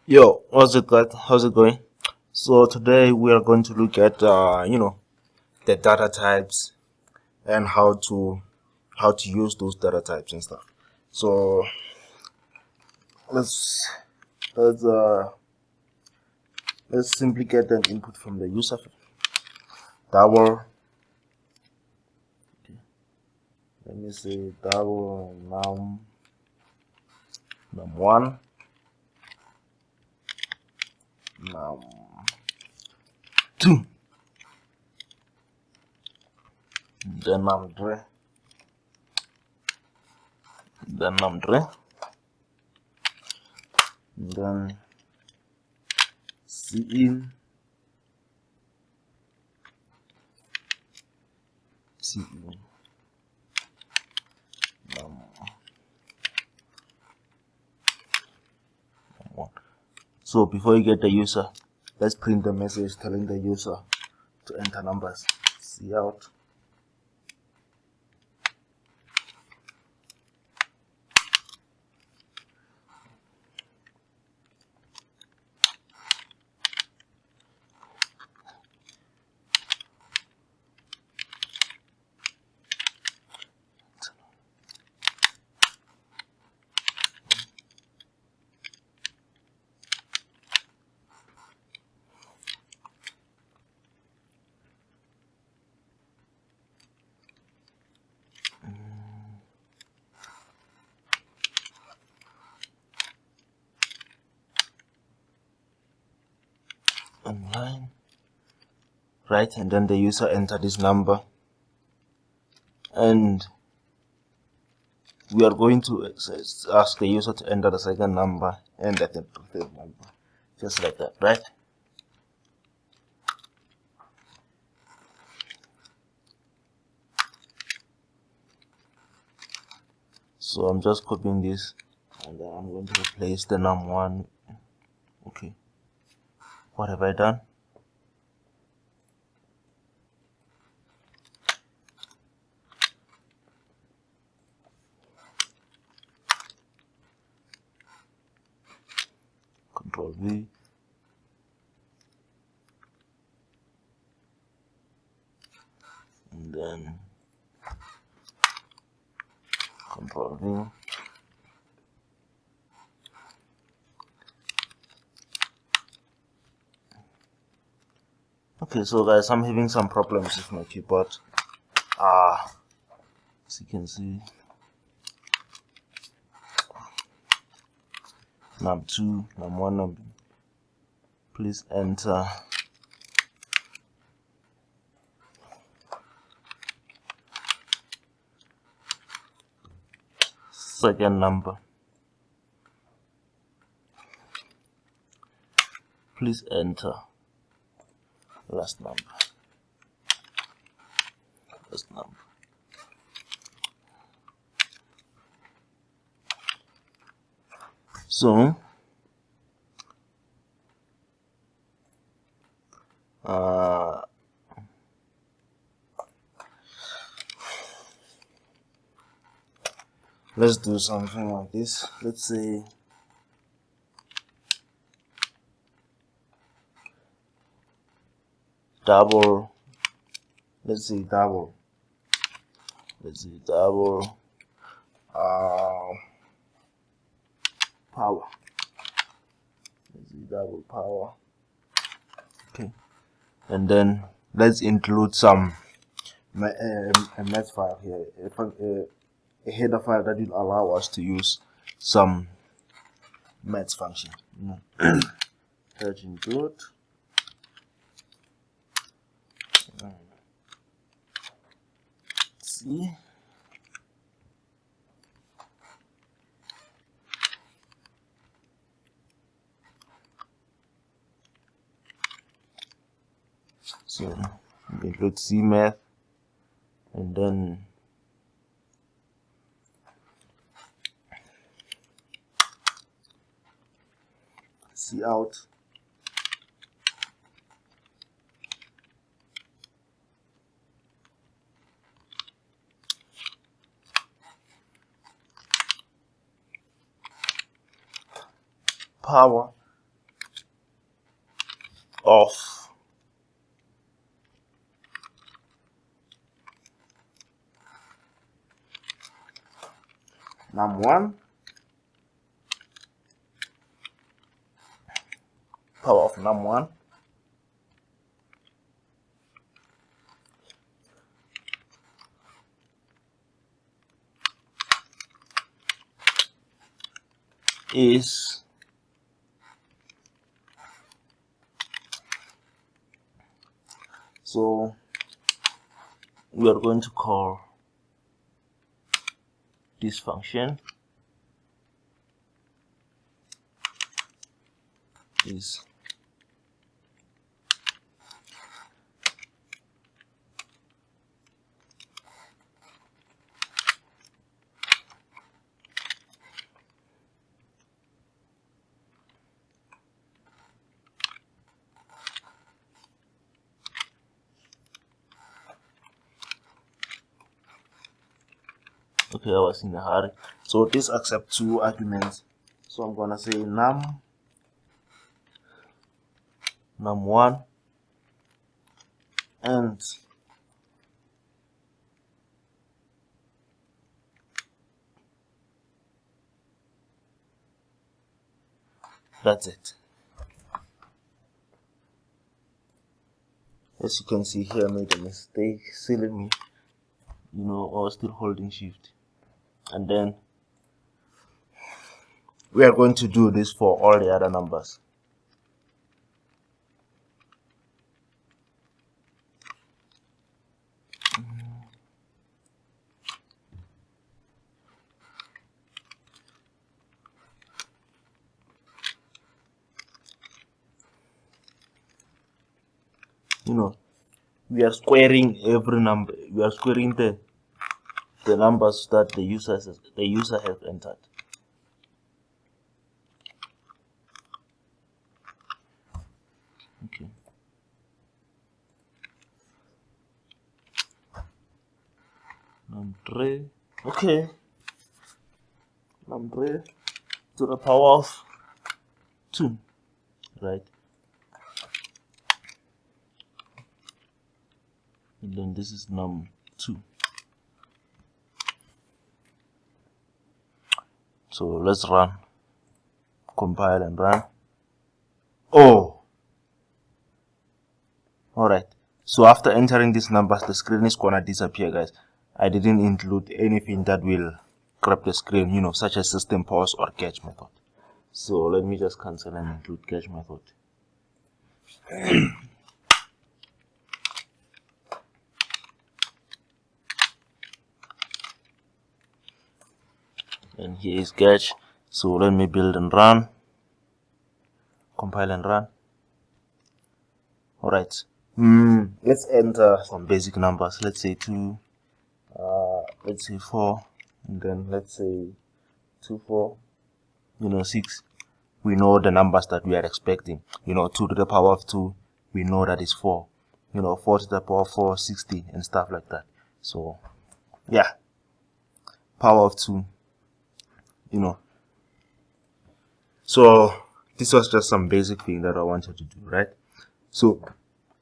Yo, what's it guys? How's it going? So today we are going to look at the data types and how to use those data types and stuff. So let's let's uh let's simply get an input from the user. Double. Let me say double num1 num2 then num3 then num3 then cin cin num1. So before you get the user, let's print the message telling the user to enter numbers. Cout online, right? And then the user enter this number, and we are going to ask the user to enter the second number and the third number, just like that, right? So I'm just copying this, and then I'm going to replace the num1. Okay, what have I done? Control V, and then Control V. Okay, so guys, I'm having some problems with my keyboard. As you can see, num2, num1, please enter second number. Please enter last number. Last number. So let's do something like this. Let's say double. Let's say double. Let's say double power. Let's say double power. Okay, and then let's include some a math file here, a header file that will allow us to use some math function. Search include. See. So we include CMath, and then Cout. Power, of num1 power of num1 is so we are going to call this function is okay. I was in a hurry. So this accepts two arguments. So I'm gonna say num1 and that's it. As you can see here, I made a mistake, silly me. I was still holding shift. And then we are going to do this for all the other numbers. We are squaring every number. We are squaring the numbers that the user has entered. Okay. Num3. Okay. Num3 to the power of 2. Right. And then this is num2. So let's run. Compile and run. Oh. Alright. So after entering these numbers, the screen is gonna disappear, guys. I didn't include anything that will grab the screen, such as system pause or catch method. So let me just cancel and include catch method. And here is catch. So let me build and run. Compile and run. Alright. Let's enter some basic numbers. Let's say 2. Let's say 4. And then let's say 2, 4. 6. We know the numbers that we are expecting. 2 to the power of 2. We know that is 4. 4 to the power of 4, 60 and stuff like that. So, yeah. Power of 2. So this was just some basic thing that I wanted to do, right? So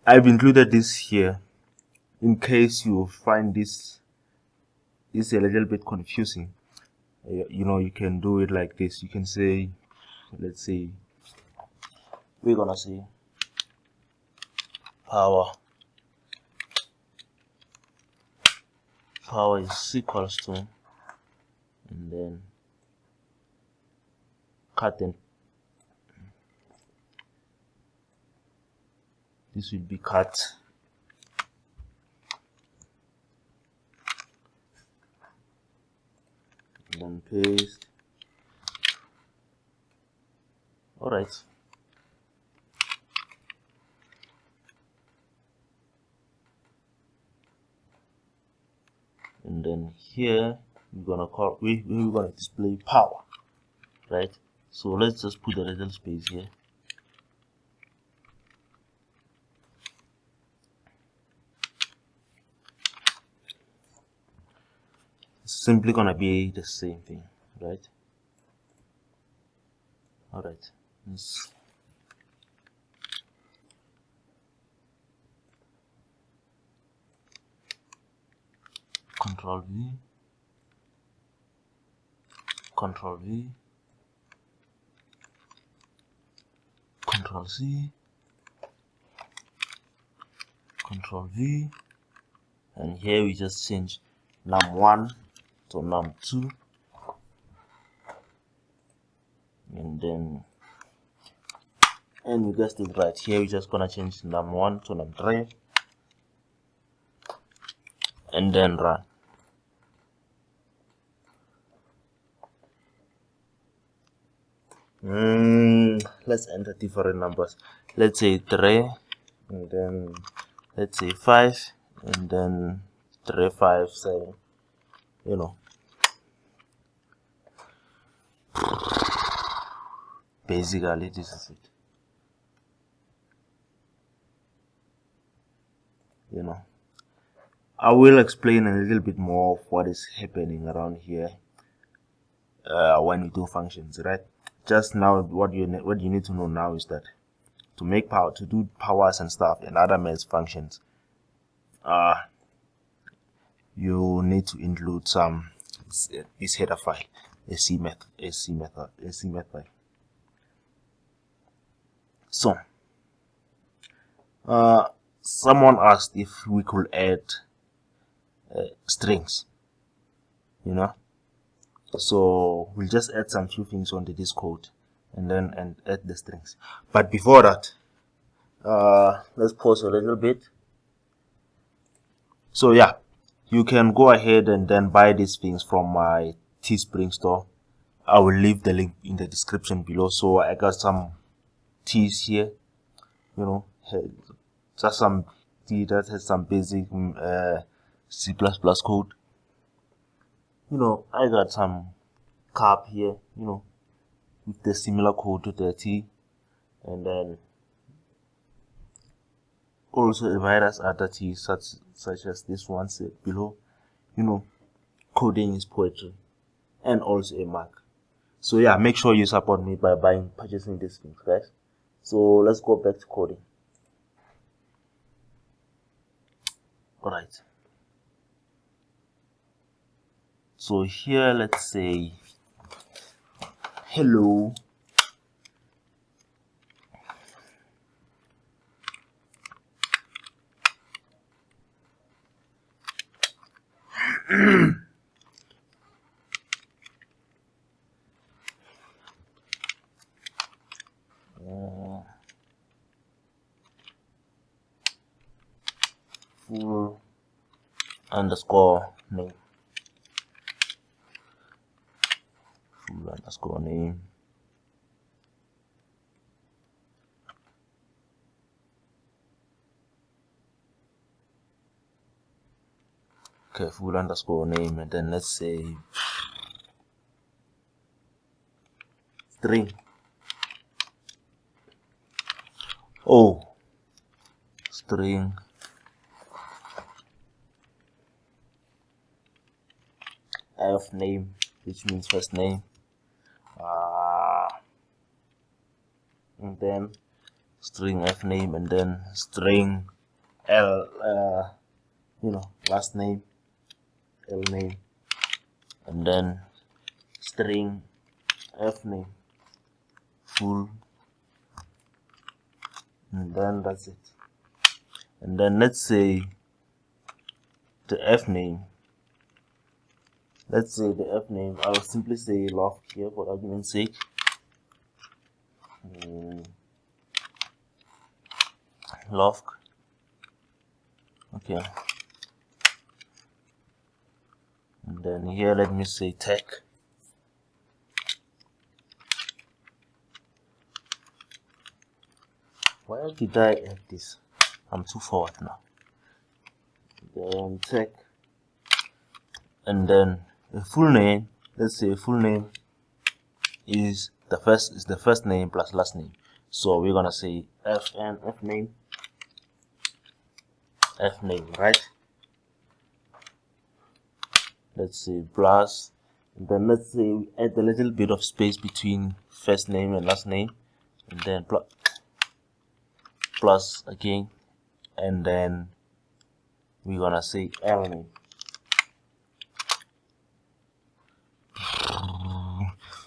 I've included this here in case you find this is a little bit confusing. You can do it like this. You can say, let's say we're gonna say power is equals to, and then cut them. This will be cut. And then paste. Alright. And then here we're gonna display power, right? So let's just put a little space here. It's simply gonna be the same thing, right? Alright. Control V, Control V, Control C, Control V, and here we just change num1 to num2, and we guessed it right. Here we're just gonna change num1 to num3 and then run. Let's enter different numbers. Let's say 3, and then let's say 5, and then 3, 5, 7. You know, basically this is it. You know, I will explain a little bit more of what is happening around here when we do functions, right? Just now, what you need to know now is that to make power, to do powers and stuff and other math functions, you need to include this header file, a C method file. So, someone asked if we could add strings, you know. So we'll just add some few things onto this code and add the strings. But before that, let's pause a little bit. So yeah, you can go ahead and then buy these things from my Teespring store. I will leave the link in the description below. So I got some teas here, you know, just some tea that has some basic C++ code. You know, I got some cup here, you know, with the similar code to the tea, and then also various other teas such as this one below. You know, coding is poetry, and also a mug. So yeah, make sure you support me by purchasing these things, guys. So let's go back to coding. Alright. So here, let's say hello. Full underscore name. Full underscore name. Okay, full underscore name, and then let's say string. Oh, string f name, which means first name, and then string f name, and then string l you know, last name, l name, and then string f name full, and then that's it. And then let's say the f name, I'll simply say loft here for argument's sake. Loft. Okay. And then here let me say tech. Why did I add this? I'm too forward now. Then tech, and then a full name. Let's say full name is the first name plus last name. So we're gonna say f name, right? Let's say plus, and then let's say we add a little bit of space between first name and last name, and then plus again, and then we're gonna say l name.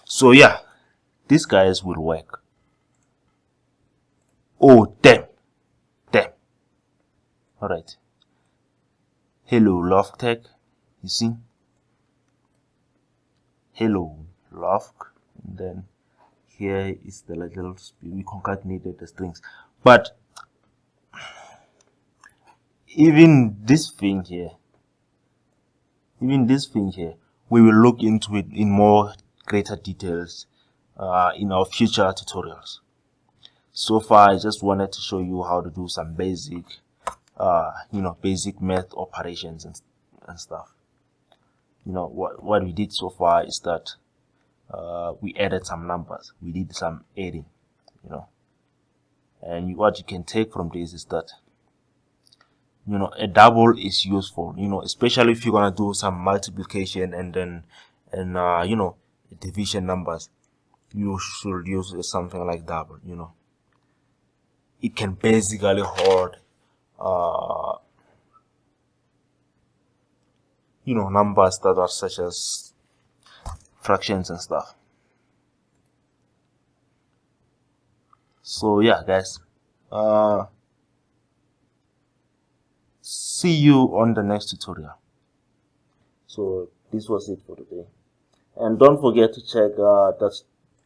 So yeah, these guys will work. Oh damn. All right. Hello love tech. You see, hello love, and then here is the little we concatenated the strings. But even this thing here, we will look into it in more greater details in our future tutorials. So far, I just wanted to show you how to do some basic, basic math operations and stuff. What we did so far is that we added some numbers. We did some adding, and what you can take from this is that a double is useful, especially if you're gonna do some multiplication and then division numbers. You should use something like double. It can basically hold numbers that are such as fractions and stuff. So yeah, guys, see you on the next tutorial. So this was it for today, and don't forget to check that's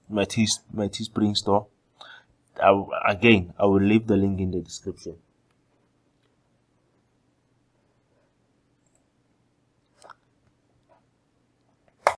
my Teespring store. I will leave the link in the description.